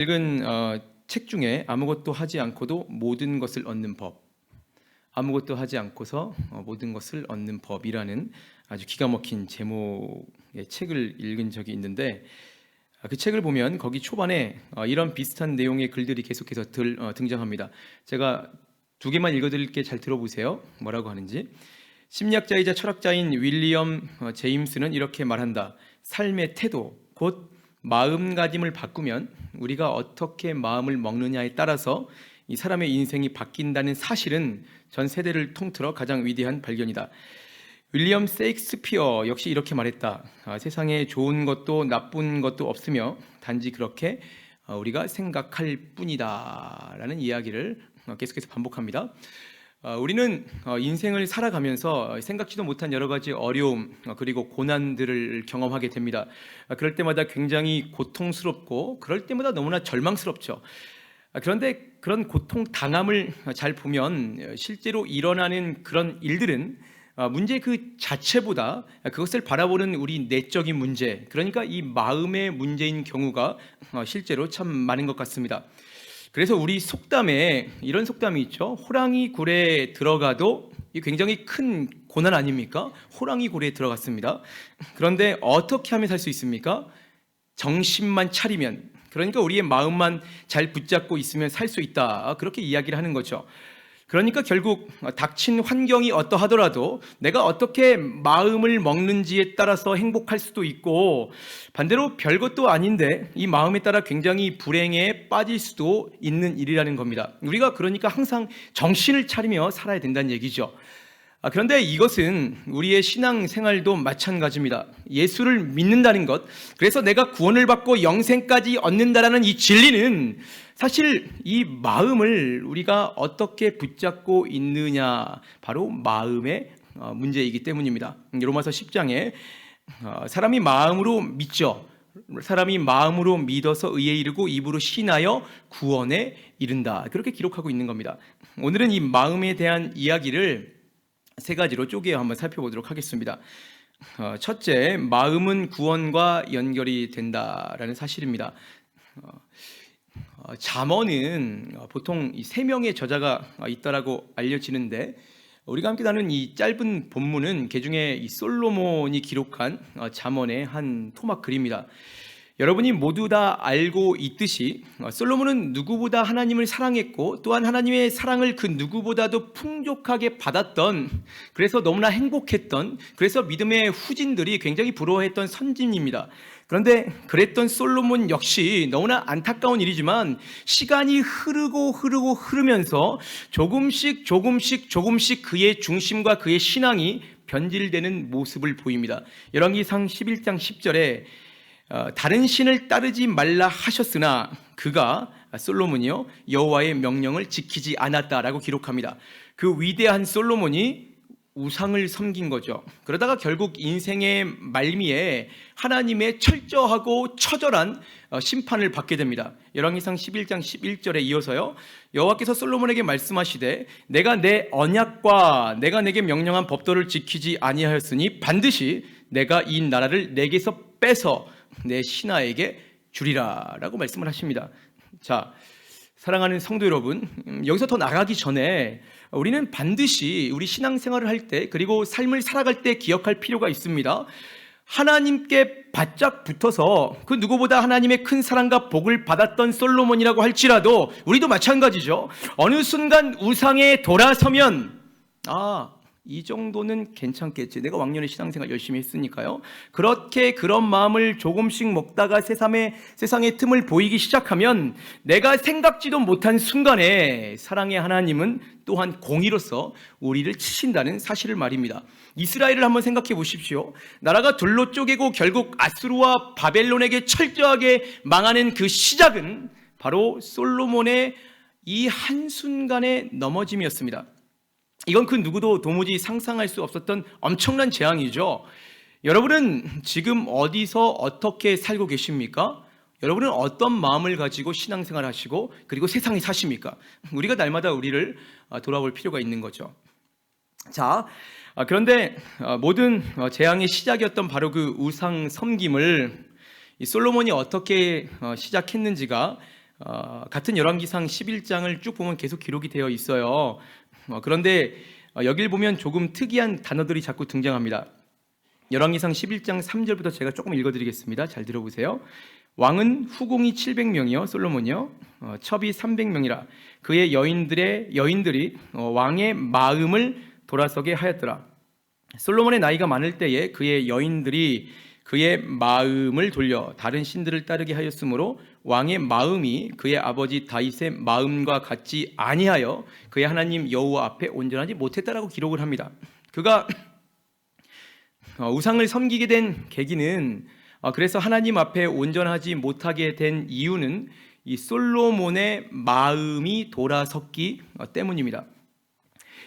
읽은 책 중에 아무것도 하지 않고도 모든 것을 얻는 법, 아무것도 하지 않고서 모든 것을 얻는 법이라는 아주 기가 막힌 제목의 책을 읽은 적이 있는데, 그 책을 보면 거기 초반에 이런 비슷한 내용의 글들이 계속해서 등장합니다. 제가 두 개만 읽어드릴게. 잘 들어보세요. 뭐라고 하는지. 심리학자이자 철학자인 윌리엄 제임스는 이렇게 말한다. 삶의 태도, 곧 마음가짐을 바꾸면 우리가 어떻게 마음을 먹느냐에 따라서 이 사람의 인생이 바뀐다는 사실은 전 세대를 통틀어 가장 위대한 발견이다. 윌리엄 세익스피어 역시 이렇게 말했다. 세상에 좋은 것도 나쁜 것도 없으며 단지 그렇게 우리가 생각할 뿐이다 라는 이야기를 계속해서 반복합니다. 우리는 인생을 살아가면서 생각지도 못한 여러 가지 어려움 그리고 고난들을 경험하게 됩니다. 그럴 때마다 굉장히 고통스럽고 그럴 때마다 너무나 절망스럽죠. 그런데 그런 고통 당함을 잘 보면 실제로 일어나는 그런 일들은 문제 그 자체보다 그것을 바라보는 우리 내적인 문제, 그러니까 이 마음의 문제인 경우가 실제로 참 많은 것 같습니다. 그래서 우리 속담에 이런 속담이 있죠. 호랑이 굴에 들어가도 이 굉장히 큰 고난 아닙니까? 호랑이 굴에 들어갔습니다. 그런데 어떻게 하면 살 수 있습니까? 정신만 차리면, 그러니까 우리의 마음만 잘 붙잡고 있으면 살 수 있다. 그렇게 이야기를 하는 거죠. 그러니까 결국 닥친 환경이 어떠하더라도 내가 어떻게 마음을 먹는지에 따라서 행복할 수도 있고, 반대로 별것도 아닌데 이 마음에 따라 굉장히 불행에 빠질 수도 있는 일이라는 겁니다. 우리가 그러니까 항상 정신을 차리며 살아야 된다는 얘기죠. 그런데 이것은 우리의 신앙생활도 마찬가지입니다. 예수를 믿는다는 것, 그래서 내가 구원을 받고 영생까지 얻는다라는 이 진리는 사실 이 마음을 우리가 어떻게 붙잡고 있느냐, 바로 마음의 문제이기 때문입니다. 로마서 10장에 사람이 마음으로 믿죠. 사람이 마음으로 믿어서 의에 이르고 입으로 신하여 구원에 이른다. 그렇게 기록하고 있는 겁니다. 오늘은 이 마음에 대한 이야기를 세 가지로 쪼개어 한번 살펴보도록 하겠습니다. 첫째, 마음은 구원과 연결이 된다라는 사실입니다. 잠언은 보통 세 명의 저자가 있다라고 알려지는데, 우리가 함께 나눈 이 짧은 본문은 그중에 이 솔로몬이 기록한 잠언의 한 토막 글입니다. 여러분이 모두 다 알고 있듯이 솔로몬은 누구보다 하나님을 사랑했고, 또한 하나님의 사랑을 그 누구보다도 풍족하게 받았던, 그래서 너무나 행복했던, 그래서 믿음의 후진들이 굉장히 부러워했던 선진입니다. 그런데 그랬던 솔로몬 역시 너무나 안타까운 일이지만 시간이 흐르면서 조금씩 그의 중심과 그의 신앙이 변질되는 모습을 보입니다. 열왕기상 11장 10절에 다른 신을 따르지 말라 하셨으나 그가, 솔로몬이요, 여호와의 명령을 지키지 않았다라고 기록합니다. 그 위대한 솔로몬이 우상을 섬긴 거죠. 그러다가 결국 인생의 말미에 하나님의 철저하고 처절한 심판을 받게 됩니다. 열왕기상 11장 11절에 이어서요, 여호와께서 솔로몬에게 말씀하시되 내가 내 언약과 내가 내게 명령한 법도를 지키지 아니하였으니 반드시 내가 이 나라를 내게서 빼서 내 신하에게 주리라 라고 말씀을 하십니다. 자, 사랑하는 성도 여러분, 여기서 더 나가기 전에 우리는 반드시 우리 신앙생활을 할 때, 그리고 삶을 살아갈 때 기억할 필요가 있습니다. 하나님께 바짝 붙어서 그 누구보다 하나님의 큰 사랑과 복을 받았던 솔로몬이라고 할지라도 우리도 마찬가지죠. 어느 순간 우상에 돌아서면 이 정도는 괜찮겠지, 내가 왕년에 신앙생활 열심히 했으니까요. 그렇게 그런 마음을 조금씩 먹다가 세상의 틈을 보이기 시작하면 내가 생각지도 못한 순간에 사랑의 하나님은 또한 공의로서 우리를 치신다는 사실을 말입니다. 이스라엘을 한번 생각해 보십시오. 나라가 둘로 쪼개고 결국 아수르와 바벨론에게 철저하게 망하는 그 시작은 바로 솔로몬의 이 한순간의 넘어짐이었습니다. 이건 그 누구도 도무지 상상할 수 없었던 엄청난 재앙이죠. 여러분은 지금 어디서 어떻게 살고 계십니까? 여러분은 어떤 마음을 가지고 신앙생활 하시고 그리고 세상에 사십니까? 우리가 날마다 우리를 돌아볼 필요가 있는 거죠. 자, 그런데 모든 재앙의 시작이었던 바로 그 우상 섬김을 이 솔로몬이 어떻게 시작했는지가 같은 열왕기상 11장을 쭉 보면 계속 기록이 되어 있어요. 그런데 여길 보면 조금 특이한 단어들이 자꾸 등장합니다. 열왕기상 11장 3절부터 제가 조금 읽어드리겠습니다. 잘 들어보세요. 왕은 후궁이 700명이요 솔로몬이요 첩이 300명이라 그의 여인들이 왕의 마음을 돌아서게 하였더라. 솔로몬의 나이가 많을 때에 그의 여인들이 그의 마음을 돌려 다른 신들을 따르게 하였으므로 왕의 마음이 그의 아버지 다윗의 마음과 같지 아니하여 그의 하나님 여호와 앞에 온전하지 못했다라고 기록을 합니다. 그가 우상을 섬기게 된 계기는 그래서 하나님 앞에 온전하지 못하게 된 이유는 이 솔로몬의 마음이 돌아섰기 때문입니다.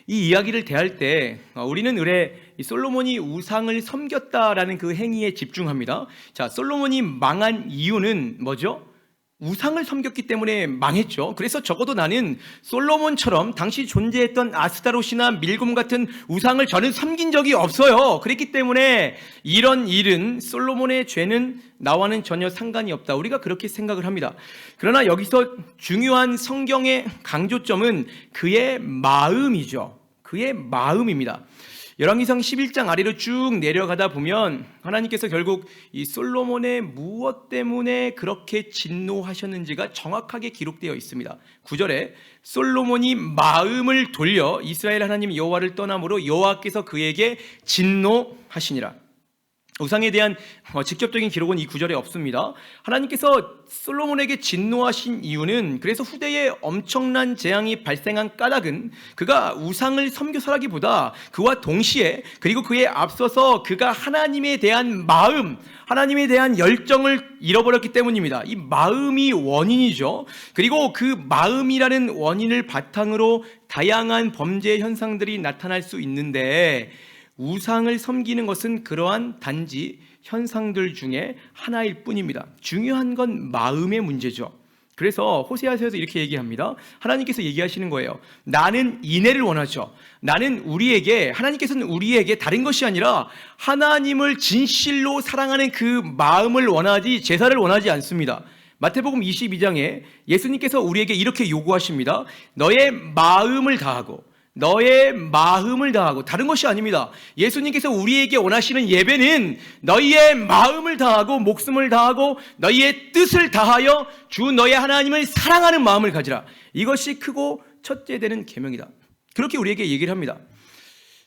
이 이야기를 대할 때 우리는 의뢰 솔로몬이 우상을 섬겼다라는 그 행위에 집중합니다. 자, 솔로몬이 망한 이유는 뭐죠? 우상을 섬겼기 때문에 망했죠. 그래서 적어도 나는 솔로몬처럼 당시 존재했던 아스타롯이나 밀곰 같은 우상을 저는 섬긴 적이 없어요. 그랬기 때문에 이런 일은 솔로몬의 죄는 나와는 전혀 상관이 없다. 우리가 그렇게 생각을 합니다. 그러나 여기서 중요한 성경의 강조점은 그의 마음이죠. 그의 마음입니다. 열왕기상 11장 아래로 쭉 내려가다 보면 하나님께서 결국 이 솔로몬의 무엇 때문에 그렇게 진노하셨는지가 정확하게 기록되어 있습니다. 9절에 솔로몬이 마음을 돌려 이스라엘 하나님 여호와를 떠남으로 여호와께서 그에게 진노하시니라. 우상에 대한 직접적인 기록은 이 9절에 없습니다. 하나님께서 솔로몬에게 진노하신 이유는 그래서 후대에 엄청난 재앙이 발생한 까닭은 그가 우상을 섬겨서라기보다 그와 동시에 그리고 그에 앞서서 그가 하나님에 대한 마음, 하나님에 대한 열정을 잃어버렸기 때문입니다. 이 마음이 원인이죠. 그리고 그 마음이라는 원인을 바탕으로 다양한 범죄 현상들이 나타날 수 있는데 우상을 섬기는 것은 그러한 단지 현상들 중에 하나일 뿐입니다. 중요한 건 마음의 문제죠. 그래서 호세아서에서 이렇게 얘기합니다. 하나님께서 얘기하시는 거예요. 나는 인애를 원하죠. 하나님께서는 우리에게 다른 것이 아니라 하나님을 진실로 사랑하는 그 마음을 원하지 제사를 원하지 않습니다. 마태복음 22장에 예수님께서 우리에게 이렇게 요구하십니다. 너의 마음을 다하고 다른 것이 아닙니다. 예수님께서 우리에게 원하시는 예배는 너희의 마음을 다하고 목숨을 다하고 너희의 뜻을 다하여 주 너의 하나님을 사랑하는 마음을 가지라. 이것이 크고 첫째 되는 계명이다. 그렇게 우리에게 얘기를 합니다.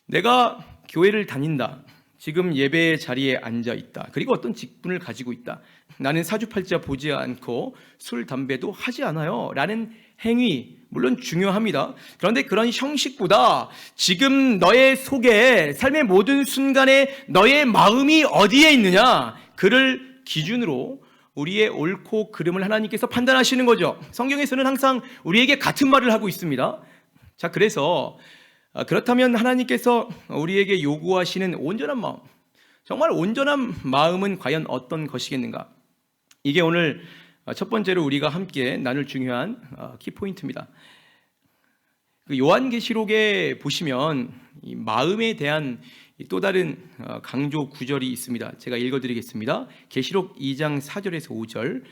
내가 교회를 다닌다. 지금 예배의 자리에 앉아 있다. 그리고 어떤 직분을 가지고 있다. 나는 사주팔자 보지 않고 술, 담배도 하지 않아요. 라는 행위 물론 중요합니다. 그런데 그런 형식보다 지금 너의 속에 삶의 모든 순간에 너의 마음이 어디에 있느냐, 그를 기준으로 우리의 옳고 그름을 하나님께서 판단하시는 거죠. 성경에서는 항상 우리에게 같은 말을 하고 있습니다. 자, 그래서 그렇다면 하나님께서 우리에게 요구하시는 온전한 마음, 정말 온전한 마음은 과연 어떤 것이겠는가? 이게 오늘 첫 번째로 우리가 함께 나눌 중요한 키포인트입니다. 그 요한계시록에 보시면 이 마음에 대한 또 다른 강조 구절이 있습니다. 제가 읽어드리겠습니다. 계시록 2장 4절에서 5절.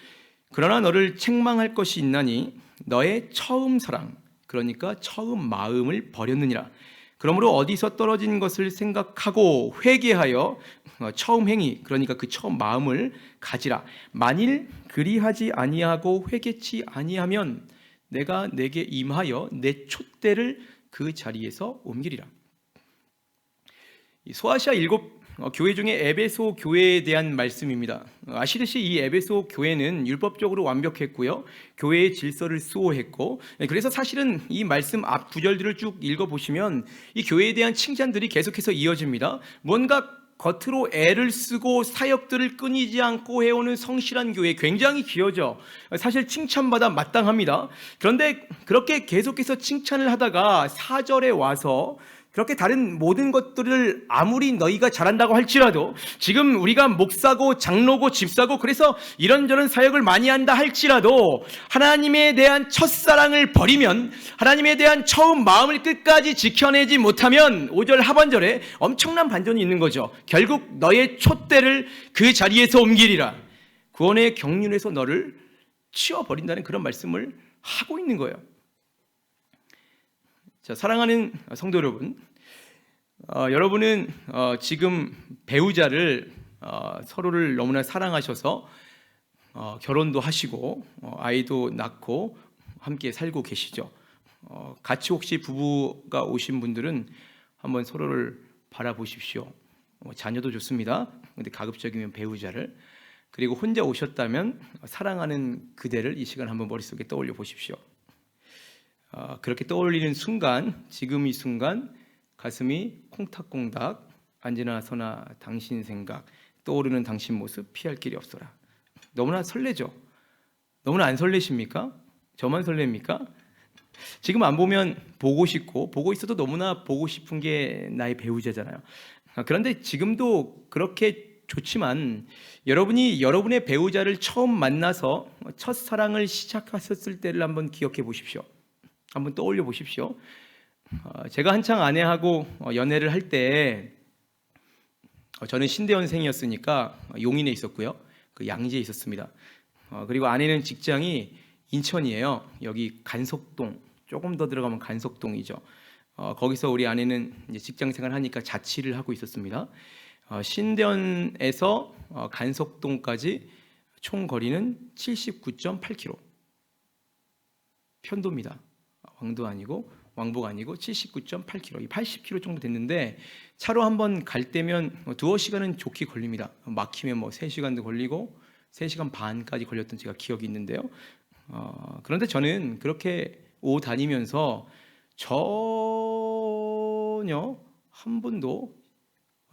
그러나 너를 책망할 것이 있나니 너의 처음 사랑, 그러니까 처음 마음을 버렸느니라. 그러므로 어디서 떨어진 것을 생각하고 회개하여 처음 행위, 그러니까 그 처음 마음을 가지라. 만일 그리하지 아니하고 회개치 아니하면 내가 내게 임하여 내 촛대를 그 자리에서 옮기리라. 소아시아 7 교회 중에 에베소 교회에 대한 말씀입니다. 아시듯이 이 에베소 교회는 율법적으로 완벽했고요, 교회의 질서를 수호했고, 그래서 사실은 이 말씀 앞 구절들을 쭉 읽어보시면 이 교회에 대한 칭찬들이 계속해서 이어집니다. 뭔가 겉으로 애를 쓰고 사역들을 끊이지 않고 해오는 성실한 교회, 굉장히 귀하죠. 사실 칭찬받아 마땅합니다. 그런데 그렇게 계속해서 칭찬을 하다가 4절에 와서 그렇게 다른 모든 것들을 아무리 너희가 잘한다고 할지라도, 지금 우리가 목사고 장로고 집사고 그래서 이런저런 사역을 많이 한다 할지라도 하나님에 대한 첫사랑을 버리면, 하나님에 대한 처음 마음을 끝까지 지켜내지 못하면 5절 하반절에 엄청난 반전이 있는 거죠. 결국 너의 촛대를 그 자리에서 옮기리라. 구원의 경륜에서 너를 치워버린다는 그런 말씀을 하고 있는 거예요. 자, 사랑하는 성도 여러분, 여러분은 지금 배우자를 서로를 너무나 사랑하셔서 결혼도 하시고 아이도 낳고 함께 살고 계시죠. 같이 혹시 부부가 오신 분들은 한번 서로를 바라보십시오. 자녀도 좋습니다. 근데 가급적이면 배우자를, 그리고 혼자 오셨다면 사랑하는 그대를 이 시간 한번 머릿속에 떠올려 보십시오. 그렇게 떠올리는 순간, 지금 이 순간 가슴이 콩닥콩닥, 언제나 서나 당신 생각, 떠오르는 당신 모습 피할 길이 없어라. 너무나 설레죠? 너무나 안 설레십니까? 저만 설렙니까? 지금 안 보면 보고 싶고, 보고 있어도 너무나 보고 싶은 게 나의 배우자잖아요. 그런데 지금도 그렇게 좋지만, 여러분이 여러분의 배우자를 처음 만나서 첫사랑을 시작하셨을 때를 한번 기억해 보십시오. 한번 떠올려 보십시오. 제가 한창 아내하고 연애를 할 때, 저는 신대원생이었으니까 용인에 있었고요, 그 양지에 있었습니다. 그리고 아내는 직장이 인천이에요. 여기 간석동, 조금 더 들어가면 간석동이죠. 거기서 우리 아내는 이제 직장 생활하니까 자취를 하고 있었습니다. 신대원에서 간석동까지 총 거리는 79.8km. 편도입니다. 왕도 아니고 왕복 아니고 79.8km, 80km 정도 됐는데, 차로 한번 갈 때면 두어 시간은 좋게 걸립니다. 막히면 3시간도 걸리고 3시간 반까지 걸렸던 제가 기억이 있는데요. 그런데 저는 그렇게 다니면서 전혀 한 번도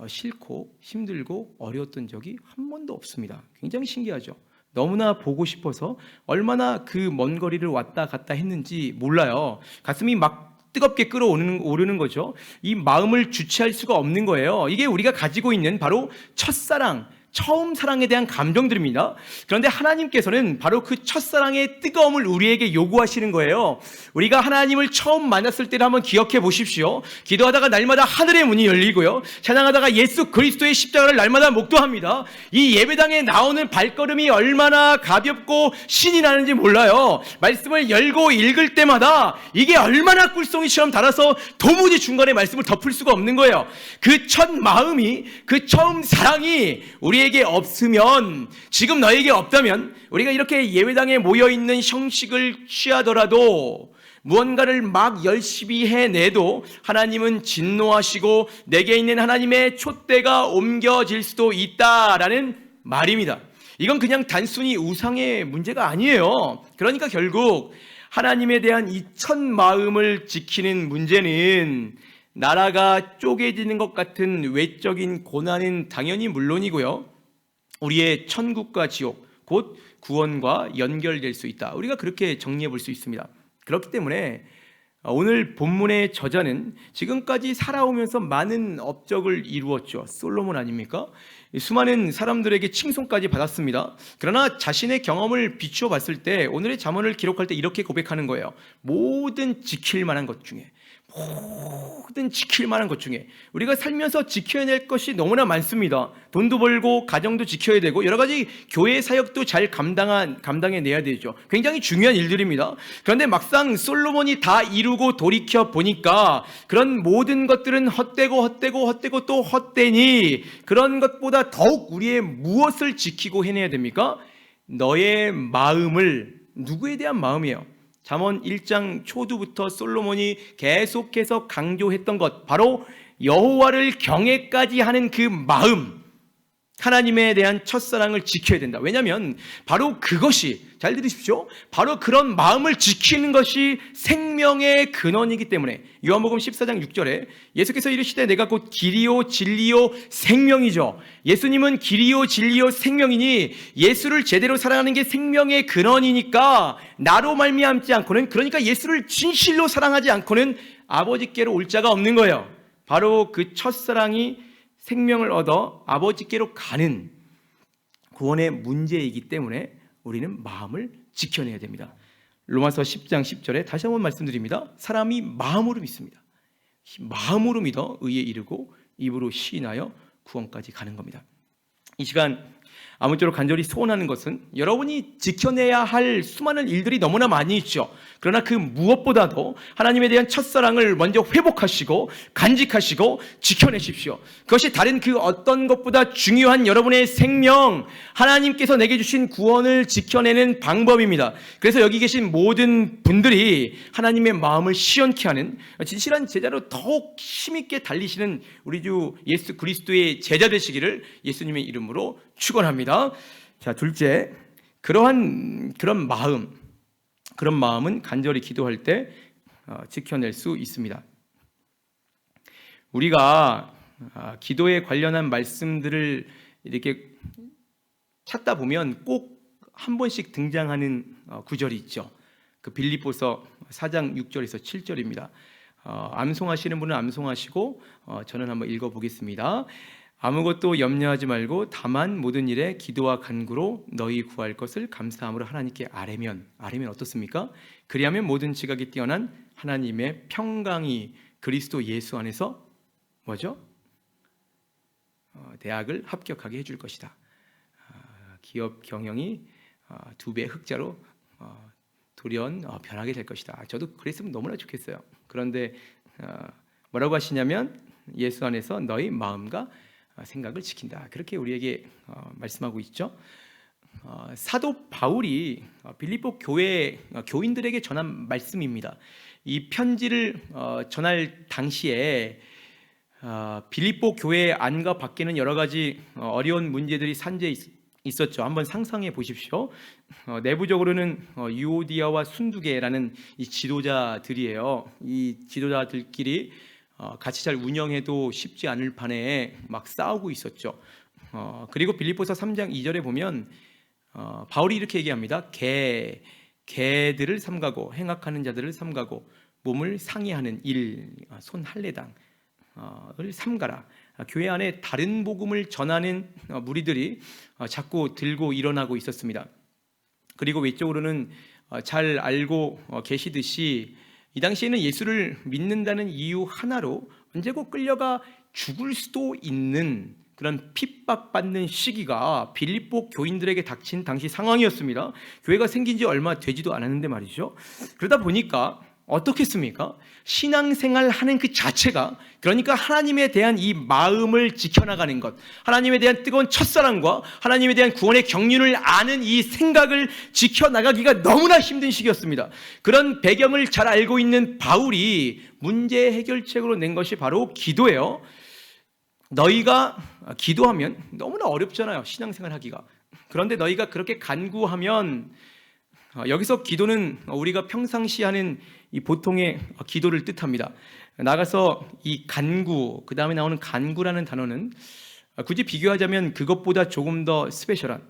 싫고 힘들고 어려웠던 적이 한 번도 없습니다. 굉장히 신기하죠. 너무나 보고 싶어서 얼마나 그 먼 거리를 왔다 갔다 했는지 몰라요. 가슴이 막 뜨겁게 끓어오르는 거죠. 이 마음을 주체할 수가 없는 거예요. 이게 우리가 가지고 있는 바로 첫사랑, 처음 사랑에 대한 감정들입니다. 그런데 하나님께서는 바로 그 첫사랑의 뜨거움을 우리에게 요구하시는 거예요. 우리가 하나님을 처음 만났을 때를 한번 기억해 보십시오. 기도하다가 날마다 하늘의 문이 열리고요, 찬양하다가 예수 그리스도의 십자가를 날마다 목도합니다. 이 예배당에 나오는 발걸음이 얼마나 가볍고 신이 나는지 몰라요. 말씀을 열고 읽을 때마다 이게 얼마나 꿀송이처럼 달아서 도무지 중간에 말씀을 덮을 수가 없는 거예요. 그 첫 마음이, 그 처음 사랑이 우리에게 없으면, 지금 너에게 없다면, 우리가 이렇게 예배당에 모여있는 형식을 취하더라도, 무언가를 막 열심히 해내도 하나님은 진노하시고 내게 있는 하나님의 촛대가 옮겨질 수도 있다라는 말입니다. 이건 그냥 단순히 우상의 문제가 아니에요. 그러니까 결국 하나님에 대한 이 첫 마음을 지키는 문제는, 나라가 쪼개지는 것 같은 외적인 고난은 당연히 물론이고요, 우리의 천국과 지옥, 곧 구원과 연결될 수 있다. 우리가 그렇게 정리해 볼 수 있습니다. 그렇기 때문에 오늘 본문의 저자는 지금까지 살아오면서 많은 업적을 이루었죠. 솔로몬 아닙니까? 수많은 사람들에게 칭송까지 받았습니다. 그러나 자신의 경험을 비추어 봤을 때, 오늘의 잠언을 기록할 때 이렇게 고백하는 거예요. 모든 지킬 만한 것 중에, 우리가 살면서 지켜야 될 것이 너무나 많습니다. 돈도 벌고 가정도 지켜야 되고 여러 가지 교회 사역도 잘 감당해내야 되죠. 굉장히 중요한 일들입니다. 그런데 막상 솔로몬이 다 이루고 돌이켜 보니까 그런 모든 것들은 헛되고 또 헛되니, 그런 것보다 더욱 우리의 무엇을 지키고 해내야 됩니까? 너의 마음을, 누구에 대한 마음이에요? 잠언 1장 초두부터 솔로몬이 계속해서 강조했던 것, 바로 여호와를 경외까지 하는 그 마음, 하나님에 대한 첫사랑을 지켜야 된다. 왜냐하면 바로 그것이, 잘 들으십시오, 바로 그런 마음을 지키는 것이 생명의 근원이기 때문에, 요한복음 14장 6절에 예수께서 이르시되 내가 곧 길이요 진리요 생명이죠. 예수님은 길이요 진리요 생명이니, 예수를 제대로 사랑하는 게 생명의 근원이니까 나로 말미암지 않고는, 그러니까 예수를 진실로 사랑하지 않고는 아버지께로 올 자가 없는 거예요. 바로 그 첫사랑이 생명을 얻어 아버지께로 가는 구원의 문제이기 때문에 우리는 마음을 지켜내야 됩니다. 로마서 10장 10절에 다시 한번 말씀드립니다. 사람이 마음으로 믿습니다. 마음으로 믿어 의에 이르고 입으로 시인하여 구원까지 가는 겁니다. 이 시간 아무쪼록 간절히 소원하는 것은 여러분이 지켜내야 할 수많은 일들이 너무나 많이 있죠. 그러나 그 무엇보다도 하나님에 대한 첫사랑을 먼저 회복하시고 간직하시고 지켜내십시오. 그것이 다른 그 어떤 것보다 중요한 여러분의 생명, 하나님께서 내게 주신 구원을 지켜내는 방법입니다. 그래서 여기 계신 모든 분들이 하나님의 마음을 시원케 하는 진실한 제자로 더욱 힘있게 달리시는 우리 주 예수 그리스도의 제자 되시기를 예수님의 이름으로 축원합니다. 자, 둘째, 그런 마음은 간절히 기도할 때 지켜낼 수 있습니다. 우리가 기도에 관련한 말씀들을 이렇게 찾다 보면 꼭 한 번씩 등장하는 구절이 있죠. 그 빌립보서 4장 6절에서 7절입니다. 암송하시는 분은 암송하시고 저는 한번 읽어보겠습니다. 아무것도 염려하지 말고 다만 모든 일에 기도와 간구로 너희 구할 것을 감사함으로 하나님께 아뢰면 어떻습니까? 그리하면 모든 지각이 뛰어난 하나님의 평강이 그리스도 예수 안에서 뭐죠? 대학을 합격하게 해줄 것이다. 기업 경영이 2배 흑자로 돌연 변하게 될 것이다. 저도 그랬으면 너무나 좋겠어요. 그런데 뭐라고 하시냐면 예수 안에서 너희 마음과 생각을 지킨다. 그렇게 우리에게 말씀하고 있죠. 사도 바울이 빌립보 교회 교인들에게 전한 말씀입니다. 이 편지를 전할 당시에 빌립보 교회 안과 밖에는 여러 가지 어려운 문제들이 산재해 있었죠. 한번 상상해 보십시오. 내부적으로는 유오디아와 순두계라는 이 지도자들이에요. 이 지도자들끼리 같이 잘 운영해도 쉽지 않을 판에 막 싸우고 있었죠. 그리고 빌립보서 3장 2절에 보면 바울이 이렇게 얘기합니다. 개들을 삼가고 행악하는 자들을 삼가고 몸을 상해하는 손 할례당을 삼가라. 교회 안에 다른 복음을 전하는 무리들이 자꾸 들고 일어나고 있었습니다. 그리고 외적으로는 잘 알고 계시듯이 이 당시에는 예수를 믿는다는 이유 하나로 언제고 끌려가 죽을 수도 있는 그런 핍박받는 시기가 빌립보 교인들에게 닥친 당시 상황이었습니다. 교회가 생긴 지 얼마 되지도 않았는데 말이죠. 그러다 보니까 어떻겠습니까? 신앙생활 하는 그 자체가, 그러니까 하나님에 대한 이 마음을 지켜나가는 것, 하나님에 대한 뜨거운 첫사랑과 하나님에 대한 구원의 경륜을 아는 이 생각을 지켜나가기가 너무나 힘든 시기였습니다. 그런 배경을 잘 알고 있는 바울이 문제 해결책으로 낸 것이 바로 기도예요. 너희가 기도하면 너무나 어렵잖아요, 신앙생활 하기가. 그런데 너희가 그렇게 간구하면, 여기서 기도는 우리가 평상시 하는 이 보통의 기도를 뜻합니다. 나가서 이 간구, 그 다음에 나오는 간구라는 단어는 굳이 비교하자면 그것보다 조금 더 스페셜한,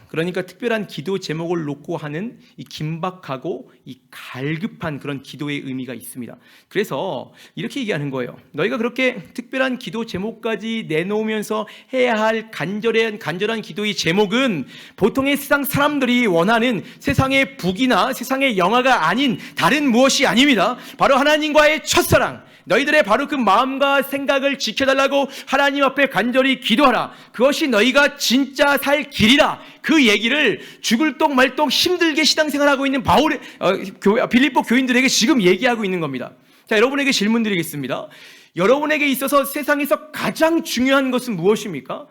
그러니까 특별한 기도 제목을 놓고 하는 이 긴박하고 이 갈급한 그런 기도의 의미가 있습니다. 그래서 이렇게 얘기하는 거예요. 너희가 그렇게 특별한 기도 제목까지 내놓으면서 해야 할 간절한 기도의 제목은 보통의 세상 사람들이 원하는 세상의 북이나 세상의 영화가 아닌 다른 무엇이 아닙니다. 바로 하나님과의 첫사랑, 너희들의 바로 그 마음과 생각을 지켜달라고 하나님 앞에 간절히 기도하라. 그것이 너희가 진짜 살 길이라. 그 얘기를 죽을 똥 말똥 힘들게 신앙생활하고 있는 빌립보 교인들에게 지금 얘기하고 있는 겁니다. 자, 여러분에게 질문 드리겠습니다. 여러분에게 있어서 세상에서 가장 중요한 것은 무엇입니까?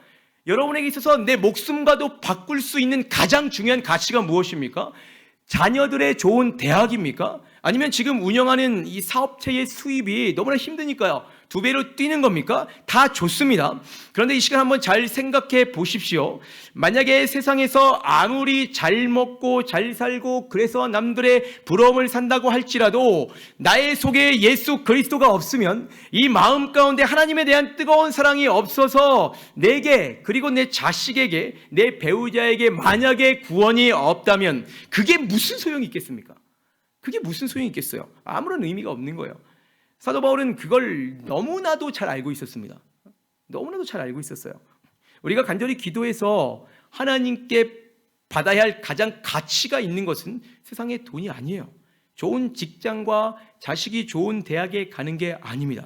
여러분에게 있어서 내 목숨과도 바꿀 수 있는 가장 중요한 가치가 무엇입니까? 자녀들의 좋은 대학입니까? 아니면 지금 운영하는 이 사업체의 수입이 너무나 힘드니까요, 2배로 뛰는 겁니까? 다 좋습니다. 그런데 이 시간 한번 잘 생각해 보십시오. 만약에 세상에서 아무리 잘 먹고 잘 살고 그래서 남들의 부러움을 산다고 할지라도 나의 속에 예수 그리스도가 없으면, 이 마음 가운데 하나님에 대한 뜨거운 사랑이 없어서 내게, 그리고 내 자식에게, 내 배우자에게 만약에 구원이 없다면 그게 무슨 소용이 있겠습니까? 그게 무슨 소용이 있겠어요? 아무런 의미가 없는 거예요. 사도 바울은 그걸 너무나도 잘 알고 있었습니다. 너무나도 잘 알고 있었어요. 우리가 간절히 기도해서 하나님께 받아야 할 가장 가치가 있는 것은 세상의 돈이 아니에요. 좋은 직장과 자식이 좋은 대학에 가는 게 아닙니다.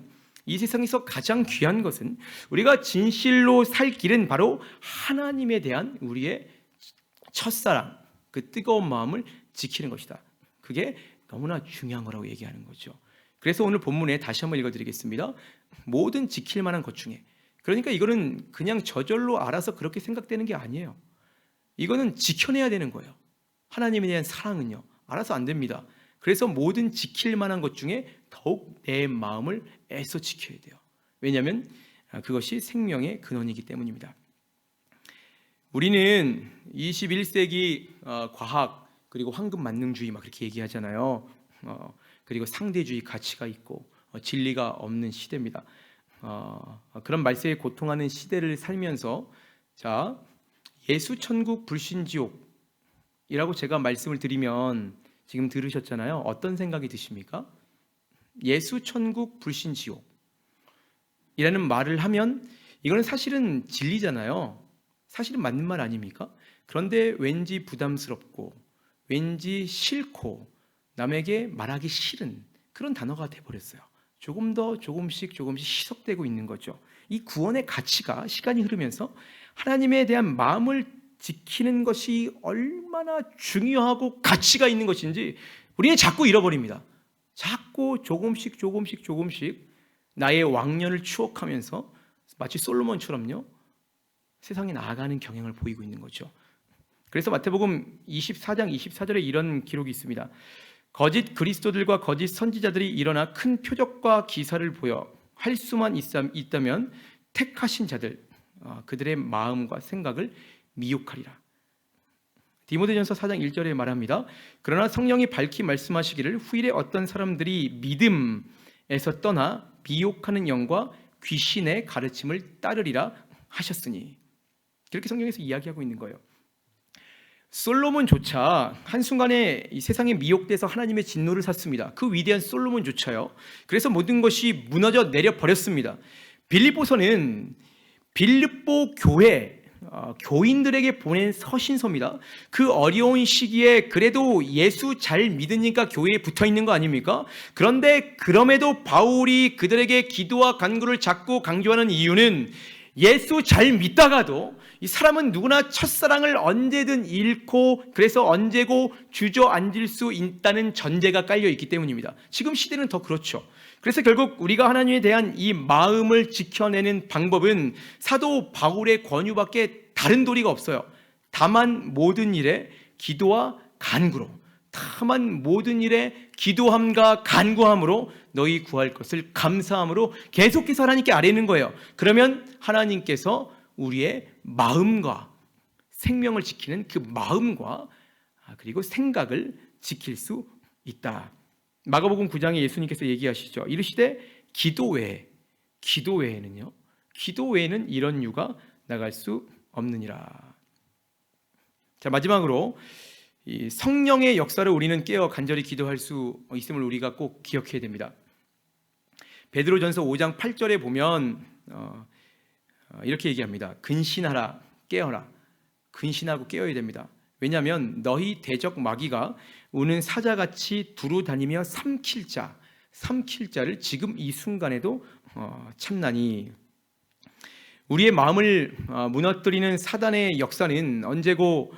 이 세상에서 가장 귀한 것은 우리가 진실로 살 길은 바로 하나님에 대한 우리의 첫사랑, 그 뜨거운 마음을 지키는 것이다. 그게 너무나 중요한 거라고 얘기하는 거죠. 그래서 오늘 본문에 다시 한번 읽어드리겠습니다. 모든 지킬 만한 것 중에, 그러니까 이거는 그냥 저절로 알아서 그렇게 생각되는 게 아니에요. 이거는 지켜내야 되는 거예요. 하나님에 대한 사랑은요, 알아서 안 됩니다. 그래서 모든 지킬 만한 것 중에 더욱 내 마음을 애써 지켜야 돼요. 왜냐하면 그것이 생명의 근원이기 때문입니다. 우리는 21세기 과학 그리고 황금 만능주의 막 그렇게 얘기하잖아요. 그리고 상대주의 가치가 있고 진리가 없는 시대입니다. 그런 말세에 고통하는 시대를 살면서 자, 예수 천국 불신 지옥이라고 제가 말씀을 드리면 지금 들으셨잖아요. 어떤 생각이 드십니까? 예수 천국 불신 지옥이라는 말을 하면 이거는 사실은 진리잖아요. 사실은 맞는 말 아닙니까? 그런데 왠지 부담스럽고 왠지 싫고 남에게 말하기 싫은 그런 단어가 돼버렸어요. 조금 더 조금씩 희석되고 있는 거죠. 이 구원의 가치가 시간이 흐르면서 하나님에 대한 마음을 지키는 것이 얼마나 중요하고 가치가 있는 것인지 우리는 자꾸 잃어버립니다. 자꾸 조금씩 나의 왕년을 추억하면서 마치 솔로몬처럼요, 세상에 나아가는 경향을 보이고 있는 거죠. 그래서 마태복음 24장 24절에 이런 기록이 있습니다. 거짓 그리스도들과 거짓 선지자들이 일어나 큰 표적과 기사를 보여 할 수만 있다면 택하신 자들 그들의 마음과 생각을 미혹하리라. 디모데전서 4장 1절에 말합니다. 그러나 성령이 밝히 말씀하시기를 후일에 어떤 사람들이 믿음에서 떠나 미혹하는 영과 귀신의 가르침을 따르리라 하셨으니, 그렇게 성경에서 이야기하고 있는 거예요. 솔로몬조차 한순간에 이 세상에 미혹돼서 하나님의 진노를 샀습니다. 그 위대한 솔로몬조차요. 그래서 모든 것이 무너져 내려 버렸습니다. 빌립보서는 빌립보 교회 교인들에게 보낸 서신서입니다. 그 어려운 시기에 그래도 예수 잘 믿으니까 교회에 붙어 있는 거 아닙니까? 그런데 그럼에도 바울이 그들에게 기도와 간구를 자꾸 강조하는 이유는 예수 잘 믿다가도 이 사람은 누구나 첫사랑을 언제든 잃고 그래서 언제고 주저앉을 수 있다는 전제가 깔려 있기 때문입니다. 지금 시대는 더 그렇죠. 그래서 결국 우리가 하나님에 대한 이 마음을 지켜내는 방법은 사도 바울의 권유밖에 다른 도리가 없어요. 다만 모든 일에 기도와 간구로, 다만 모든 일에 기도함과 간구함으로 너희 구할 것을 감사함으로 계속해서 하나님께 아뢰는 거예요. 그러면 하나님께서 우리의 마음과 생명을 지키는 그 마음과 그리고 생각을 지킬 수 있다. 마가복음 9장에 예수님께서 얘기하시죠. 이르시되 기도 외에는 이런 유가 나갈 수 없느니라. 자, 마지막으로 이 성령의 역사를 우리는 깨어 간절히 기도할 수 있음을 우리가 꼭 기억해야 됩니다. 베드로전서 5장 8절에 보면 이렇게 얘기합니다. 근신하라, 깨어라. 근신하고 깨어야 됩니다. 왜냐하면 너희 대적 마귀가 우는 사자같이 두루 다니며 삼킬 자를 지금 이 순간에도 참나니. 우리의 마음을 무너뜨리는 사단의 역사는 언제고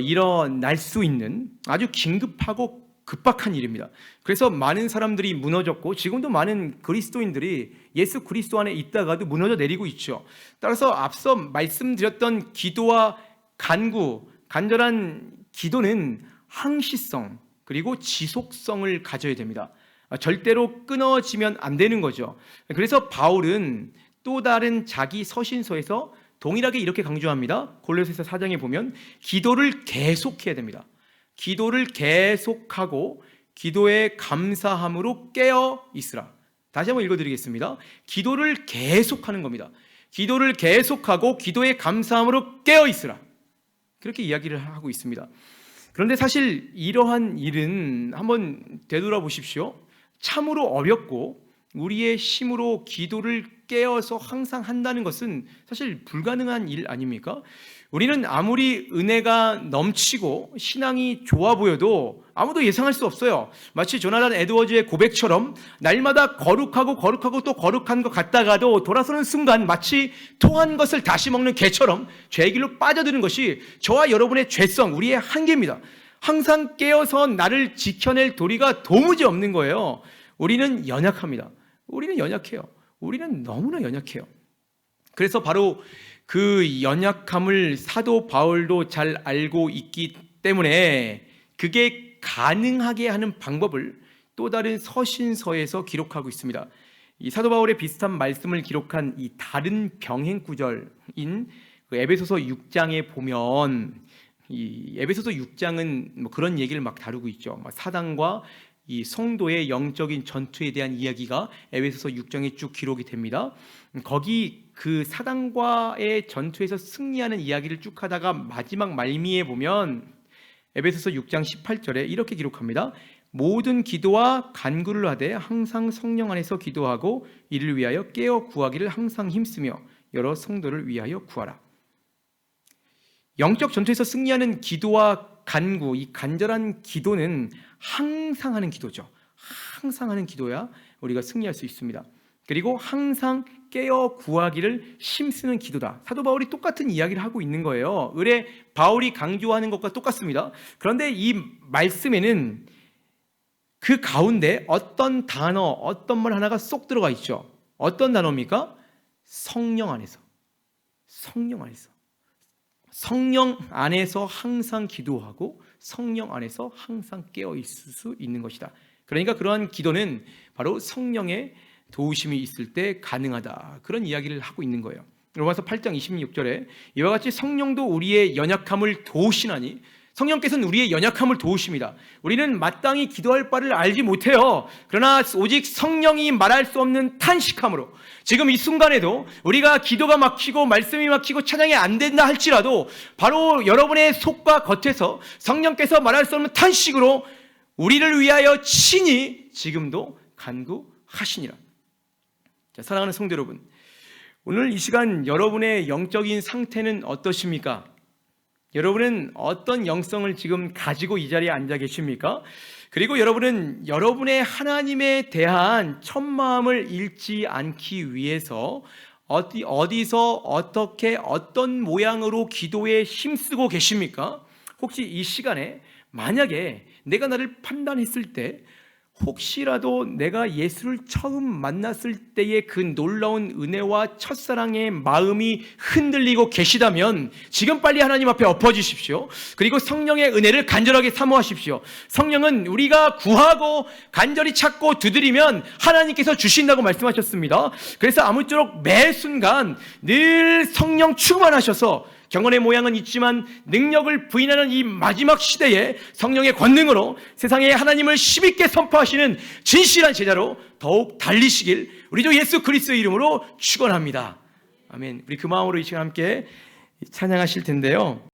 일어날 수 있는 아주 긴급하고 급박한 일입니다. 그래서 많은 사람들이 무너졌고 지금도 많은 그리스도인들이 예수 그리스도 안에 있다가도 무너져 내리고 있죠. 따라서 앞서 말씀드렸던 기도와 간구, 간절한 기도는 항시성 그리고 지속성을 가져야 됩니다. 절대로 끊어지면 안 되는 거죠. 그래서 바울은 또 다른 자기 서신서에서 동일하게 이렇게 강조합니다. 골로새서 4장에 보면 기도를 계속해야 됩니다. 기도를 계속하고 기도에 감사함으로 깨어 있으라. 다시 한번 읽어드리겠습니다. 기도를 계속하는 겁니다. 기도를 계속하고 기도에 감사함으로 깨어 있으라. 그렇게 이야기를 하고 있습니다. 그런데 사실 이러한 일은 한번 되돌아보십시오. 참으로 어렵고 우리의 힘으로 기도를 깨어서 항상 한다는 것은 사실 불가능한 일 아닙니까? 우리는 아무리 은혜가 넘치고 신앙이 좋아 보여도 아무도 예상할 수 없어요. 마치 조나단 에드워즈의 고백처럼 날마다 거룩하고 또 거룩한 것 같다가도 돌아서는 순간 마치 토한 것을 다시 먹는 개처럼 죄의 길로 빠져드는 것이 저와 여러분의 죄성, 우리의 한계입니다. 항상 깨어서 나를 지켜낼 도리가 도무지 없는 거예요. 우리는 연약합니다. 우리는 연약해요. 우리는 너무나 연약해요. 그래서 바로 그 연약함을 사도 바울도 잘 알고 있기 때문에 그게 가능하게 하는 방법을 또 다른 서신서에서 기록하고 있습니다. 이 사도 바울의 비슷한 말씀을 기록한 이 다른 병행 구절인 그 에베소서 6장에 보면 이 에베소서 6장은 뭐 그런 얘기를 막 다루고 있죠. 사단과 이 성도의 영적인 전투에 대한 이야기가 에베소서 6장에 쭉 기록이 됩니다. 거기 그 사단과의 전투에서 승리하는 이야기를 쭉 하다가 마지막 말미에 보면 에베소서 6장 18절에 이렇게 기록합니다. 모든 기도와 간구를 하되 항상 성령 안에서 기도하고 이를 위하여 깨어 구하기를 항상 힘쓰며 여러 성도를 위하여 구하라. 영적 전투에서 승리하는 기도와 간구, 이 간절한 기도는 항상 하는 기도죠. 항상 하는 기도야 우리가 승리할 수 있습니다. 그리고 항상 깨어 구하기를 힘쓰는 기도다. 사도 바울이 똑같은 이야기를 하고 있는 거예요. 의뢰 바울이 강조하는 것과 똑같습니다. 그런데 이 말씀에는 그 가운데 어떤 단어, 어떤 말 하나가 쏙 들어가 있죠. 어떤 단어입니까? 성령 안에서. 성령 안에서. 성령 안에서 항상 기도하고 성령 안에서 항상 깨어 있을 수 있는 것이다. 그러니까 그러한 기도는 바로 성령의 도우심이 있을 때 가능하다. 그런 이야기를 하고 있는 거예요. 로마서 8장 26절에 이와 같이 성령도 우리의 연약함을 도우시나니, 성령께서는 우리의 연약함을 도우십니다. 우리는 마땅히 기도할 바를 알지 못해요. 그러나 오직 성령이 말할 수 없는 탄식함으로 지금 이 순간에도 우리가 기도가 막히고 말씀이 막히고 찬양이 안 된다 할지라도 바로 여러분의 속과 겉에서 성령께서 말할 수 없는 탄식으로 우리를 위하여 친히 지금도 간구하시니라. 자, 사랑하는 성도 여러분, 오늘 이 시간 여러분의 영적인 상태는 어떠십니까? 여러분은 어떤 영성을 지금 가지고 이 자리에 앉아 계십니까? 그리고 여러분은 여러분의 하나님에 대한 첫 마음을 잃지 않기 위해서 어디서 어떻게 어떤 모양으로 기도에 힘쓰고 계십니까? 혹시 이 시간에 만약에 내가 나를 판단했을 때 혹시라도 내가 예수를 처음 만났을 때의 그 놀라운 은혜와 첫사랑의 마음이 흔들리고 계시다면 지금 빨리 하나님 앞에 엎어주십시오. 그리고 성령의 은혜를 간절하게 사모하십시오. 성령은 우리가 구하고 간절히 찾고 두드리면 하나님께서 주신다고 말씀하셨습니다. 그래서 아무쪼록 매 순간 늘 성령 충만하셔서 경건의 모양은 있지만 능력을 부인하는 이 마지막 시대에 성령의 권능으로 세상에 하나님을 힘있게 선포하시는 진실한 제자로 더욱 달리시길 우리 주 예수 그리스도의 이름으로 축원합니다. 아멘. 우리 그 마음으로 이 시간 함께 찬양하실 텐데요.